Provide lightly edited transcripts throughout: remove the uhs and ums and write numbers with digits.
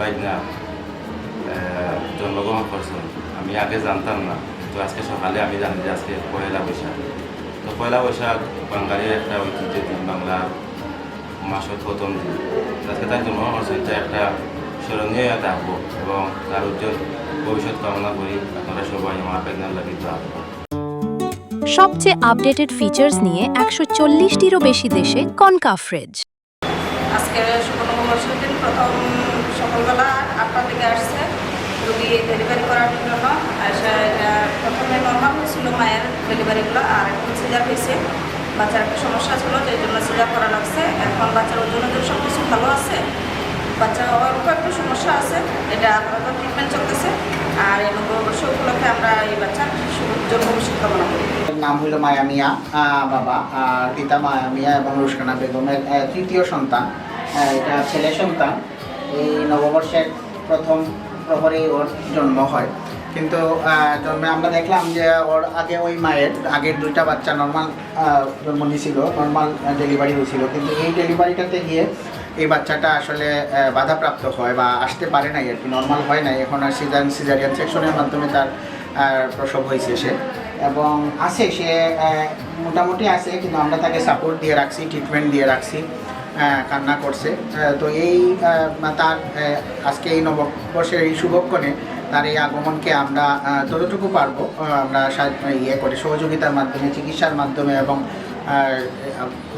বাইনা জন্মগ্রহণ করছেন। আমি আগে জানতাম না, তো আজকে সকালে আমি জানি যে আজকে পয়লা বৈশাখ। তো পয়লা বৈশাখ বাঙালির একটা ঐতিহ্য দিন, বাংলার মাসের প্রথম দিন। আজকে তার জন্মগ্রহণ করছেন, এটা একটা স্মরণীয় থাকবো এবং তার উজ্জ্বল ভবিষ্যৎ কামনা করি। আপনারা সবাই আমার প্রেগনার লাগে দোয়া করবেন। সবচেয়ে আপডেটেড ফিচার্স নিয়ে 140টিরও বেশি দেশে কনকাফ্রেজ। আজকে শুক্রবার দিন প্রথম সকালবেলা 8টার দিকে আসছে রুগী ডেলিভারি করার জন্য। এটা প্রথমে নর্মাল হয়েছিল মায়ের ডেলিভারিগুলো, আর এখন সিজার হয়েছে। বাচ্চার একটা সমস্যা ছিল, যে জন্য সিজার করা লাগছে। এখন বাচ্চার ওজনের সব কিছু ভালো আছে, বাচ্চার অল্প একটু সমস্যা আছে, এটা আপাতত ট্রিটমেন্ট চলতেছে। আর এই নববর্ষ উপলক্ষে আমরা এই বাচ্চার জন্য ভবিষ্যৎ কামনা করি। নাম হইল মায়া মিয়া, বাবা আর পিতা মায়া মিয়া এবং রুশকানা বেগমের তৃতীয় সন্তান। এটা ছেলে সন্তান। এই নববর্ষের প্রথম প্রহরেই ওর জন্ম হয়, কিন্তু জন্মে আমরা দেখলাম যে ওর আগে ওই মায়ের আগের দুইটা বাচ্চা নর্মাল জন্ম নিয়েছিল, নর্মাল ডেলিভারি হয়েছিল, কিন্তু এই ডেলিভারিটাতে গিয়ে এই বাচ্চাটা আসলে বাধাপ্রাপ্ত হয় বা আসতে পারে নাই আর কি, নর্মাল হয় নাই। এখন আর সিজারিয়ান সেকশনের মাধ্যমে তার প্রসব হয়েছে সে, এবং আছে সে মোটামুটি আছে, কিন্তু আমরা তাকে সাপোর্ট দিয়ে রাখছি, ট্রিটমেন্ট দিয়ে রাখছি, কান্না করছে। তো এই তার আজকে এই নববর্ষের এই শুভক্ষণে তার এই আগমনকে আমরা যতটুকু পারবো আমরা করে সহযোগিতার মাধ্যমে, চিকিৎসার মাধ্যমে এবং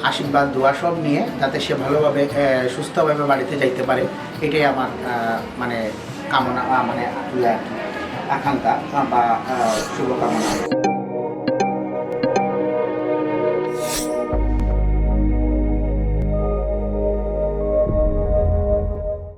আশীর্বাদ দোয়া সব নিয়ে যাতে সে ভালোভাবে সুস্থভাবে বাড়িতে যাইতে পারে, এটাই আমার মানে কামনা, মানে আকাঙ্ক্ষা বা শুভকামনা।